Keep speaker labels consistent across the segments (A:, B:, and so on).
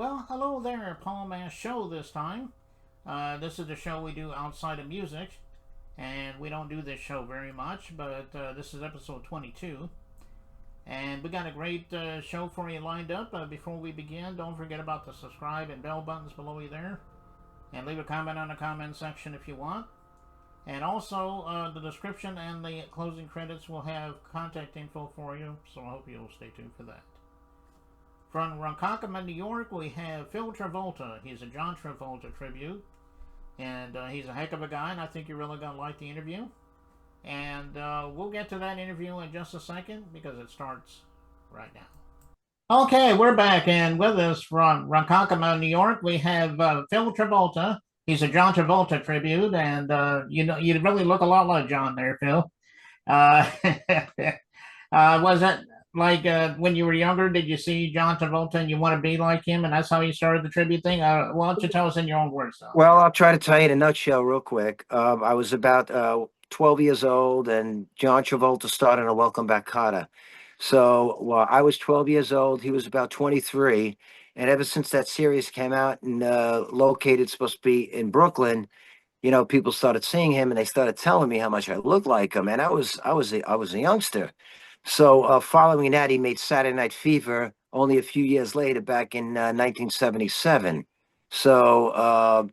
A: Well, hello there, Paul Mass Show this time. This is the show we do outside of music, and we don't do this show very much, but this is episode 22. And we got a great show for you lined up. Before we begin, don't forget about the subscribe and bell buttons below you there. And leave a comment on the comment section if you want. And also, the description and the closing credits will have contact info for you, so I hope you'll stay tuned for that. From Ronkonkoma, New York, we have Phil Travolta. He's a John Travolta tribute. And he's a heck of a guy, and I think you're really going to like the interview. And we'll get to that interview in just a second because it starts right now. Okay, we're back, and with us from Ronkonkoma, New York, we have Phil Travolta. He's a John Travolta tribute, and you really look a lot like John there, Phil. Uh, was it like when you were younger? Did you see John Travolta and you want to be like him, and that's how you started the tribute thing? Why don't you tell us in your own words, though?
B: Well, I'll try to tell you in a nutshell real quick. I was about 12 years old, and John Travolta started on Welcome Back, Kotter. So while I was 12 years old, he was about 23. And ever since that series came out and located, supposed to be in Brooklyn, people started seeing him and they started telling me how much I looked like him. And I was a youngster. So following that, he made Saturday Night Fever only a few years later, back in 1977. So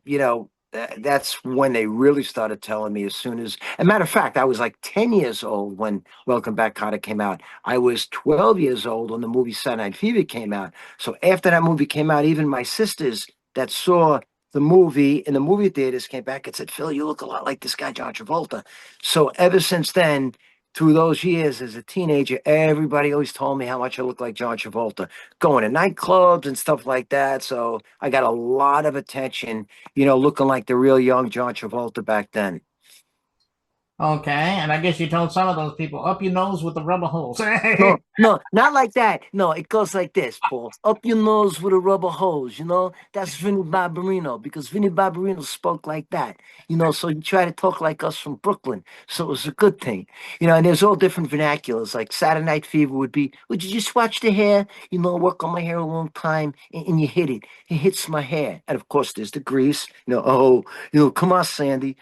B: that's when they really started telling me. As soon as, a matter of fact, I was like 10 years old when Welcome Back, Kotter came out. I was 12 years old when the movie Saturday Night Fever came out. So after that movie came out, even my sisters that saw the movie in the movie theaters came back and said, "Phil, you look a lot like this guy, John Travolta." So ever since then, through those years as a teenager, everybody always told me how much I look like John Travolta, going to nightclubs and stuff like that. So I got a lot of attention, looking like the real young John Travolta back then.
A: Okay, and I guess you told some of those people up your nose with the rubber holes.
B: No, no, not like that. No, it goes like this, Paul. Up your nose with a rubber hose, That's Vinnie Barbarino, because Vinnie Barbarino spoke like that, so he tried to talk like us from Brooklyn. So it was a good thing. And there's all different vernaculars. Like Saturday Night Fever would be, would you just watch the hair? Work on my hair a long time and you hit it. It hits my hair. And of course, there's the grease, come on, Sandy,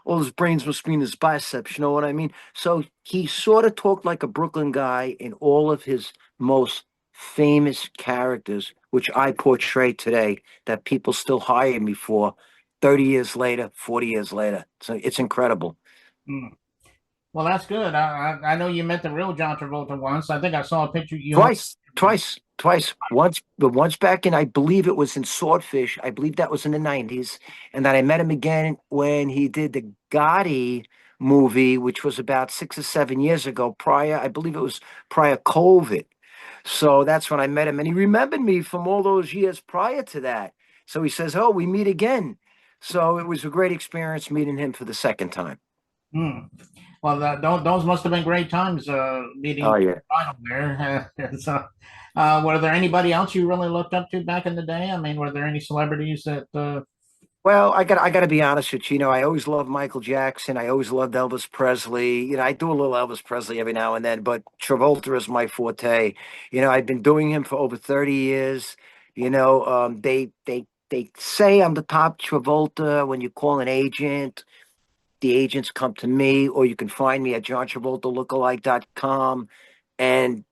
B: all his brains must be in his biceps, you know what I mean? So he sort of talked like a Brooklyn guy in all of his most famous characters, which I portray today, that people still hire me for 30 years later, 40 years later. So it's incredible.
A: Hmm. Well, that's good. I know you met the real John Travolta once. I think I saw a picture you.
B: Twice, twice, twice. Once back in, I believe it was in Swordfish. I believe that was in the 90s. And then I met him again when he did the Gotti movie, which was about 6 or 7 years ago, I believe it was prior COVID. So that's when I met him. And he remembered me from all those years prior to that. So he says, "Oh, we meet again." So it was a great experience meeting him for the second time.
A: Hmm. Well, those must have been great times meeting
B: Oh, yeah.
A: there. So, were there anybody else you really looked up to back in the day? I mean, were there any celebrities that?
B: Well, I got to be honest with you. I always loved Michael Jackson. I always loved Elvis Presley. I do a little Elvis Presley every now and then, but Travolta is my forte. I've been doing him for over 30 years. They say I'm the top Travolta. When you call an agent, the agents come to me, or you can find me at johntravoltalookalike.com, and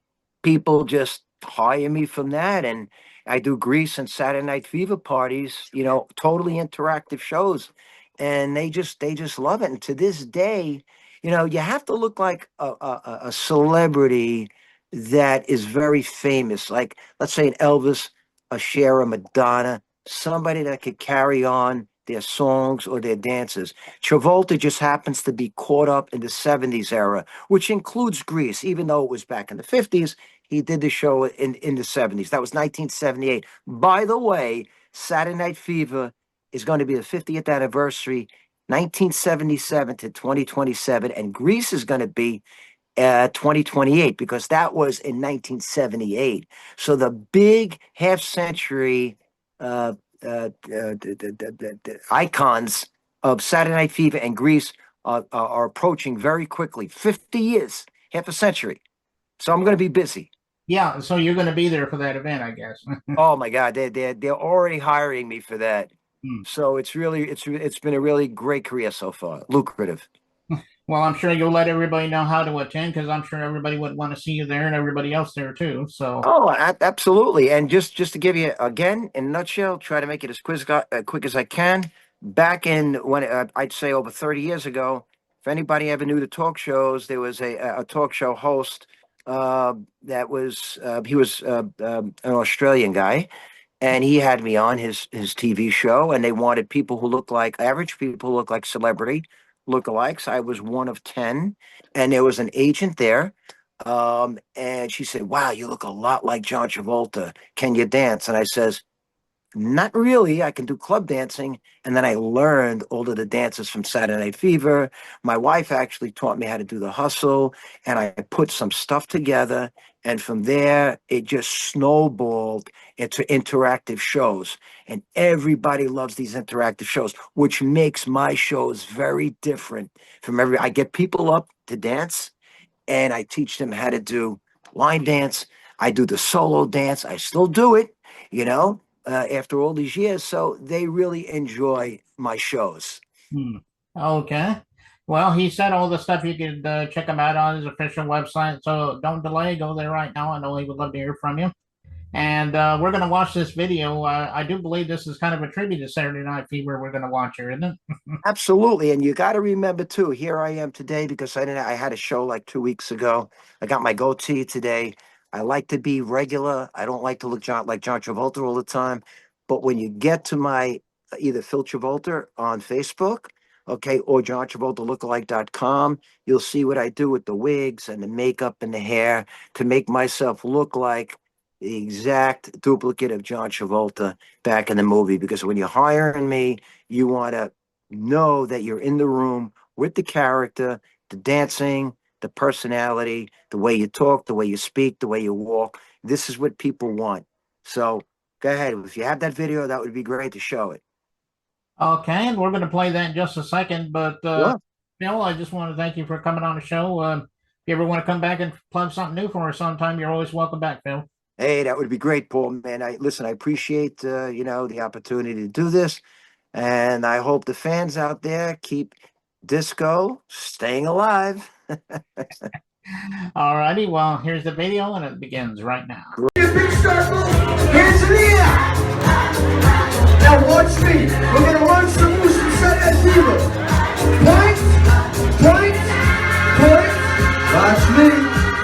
B: people just hire me from that. And I do Grease and Saturday Night Fever parties, totally interactive shows, and they just love it. And to this day, you have to look like a celebrity that is very famous, like let's say an Elvis, a Cher, a Madonna, somebody that could carry on their songs or their dances. Travolta just happens to be caught up in the 70s era, which includes Grease, even though it was back in the 50s. He did the show in the 70s. That was 1978. By the way, Saturday Night Fever is going to be the 50th anniversary, 1977 to 2027, and Grease is going to be 2028, because that was in 1978. So the big half century the icons of Saturday Night Fever and Grease are approaching very quickly. 50 years, half a century. So I'm going to be busy.
A: Yeah, so you're going to be there for that event, I guess.
B: Oh my God, they're already hiring me for that.
A: Hmm.
B: So it's been a really great career so far, lucrative.
A: Well, I'm sure you'll let everybody know how to attend because I'm sure everybody would want to see you there and everybody else there too. So,
B: Oh, absolutely. And just to give you again in a nutshell, try to make it as quick as I can. Back in when I'd say over 30 years ago, if anybody ever knew the talk shows, there was a talk show host that was he was an Australian guy, and he had me on his TV show, and they wanted people who look like average people who look like celebrity lookalikes. I was one of 10, and there was an agent there. And she said, "Wow, you look a lot like John Travolta. Can you dance?" And I says, "Not really. I can do club dancing." And then I learned all of the dances from Saturday Night Fever. My wife actually taught me how to do the hustle, and I put some stuff together. And from there, it just snowballed into interactive shows. And everybody loves these interactive shows, which makes my shows very different from every. I get people up to dance and I teach them how to do line dance. I do the solo dance. I still do it, you know, after all these years. So they really enjoy my shows.
A: hmm. Okay. Well, he said all the stuff you could check him out on his official website. So don't delay. Go there right now. I know he would love to hear from you. And we're going to watch this video. I do believe this is kind of a tribute to Saturday Night Fever. We're going to watch here, isn't it?
B: Absolutely. And you got to remember too, here I am today because I had a show like 2 weeks ago. I got my goatee today. I like to be regular. I don't like to look like John Travolta all the time. But when you get to my either Phil Travolta on Facebook, okay, or John Travolta lookalike.com, you'll see what I do with the wigs and the makeup and the hair to make myself look like the exact duplicate of John Travolta back in the movie. Because when you're hiring me, you want to know that you're in the room with the character, the dancing, the personality, the way you talk, the way you speak, the way you walk. This is what people want. So go ahead. If you have that video, that would be great to show it.
A: Okay, and we're going to play that in just a second. But
B: Sure.
A: Phil, I just want to thank you for coming on the show. If you ever want to come back and plug something new for us sometime, you're always welcome back, Phil.
B: Hey, that would be great, Paul. Man, I listen. I appreciate the opportunity to do this, and I hope the fans out there keep disco staying alive.
A: All righty, well, here's the video, and it begins right now.
C: Big circle, hands in the air. Now watch me. We're gonna run some moves from Saturday Night Fever. Point, point, point. Watch me.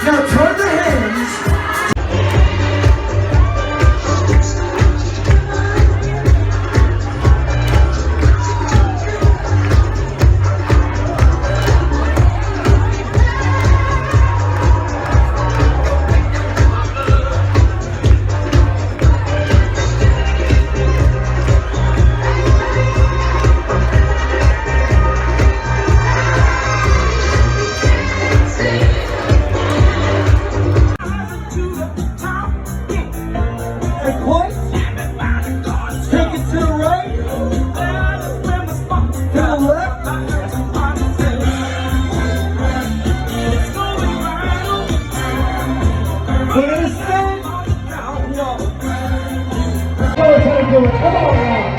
C: Now turn the hands. Come on now.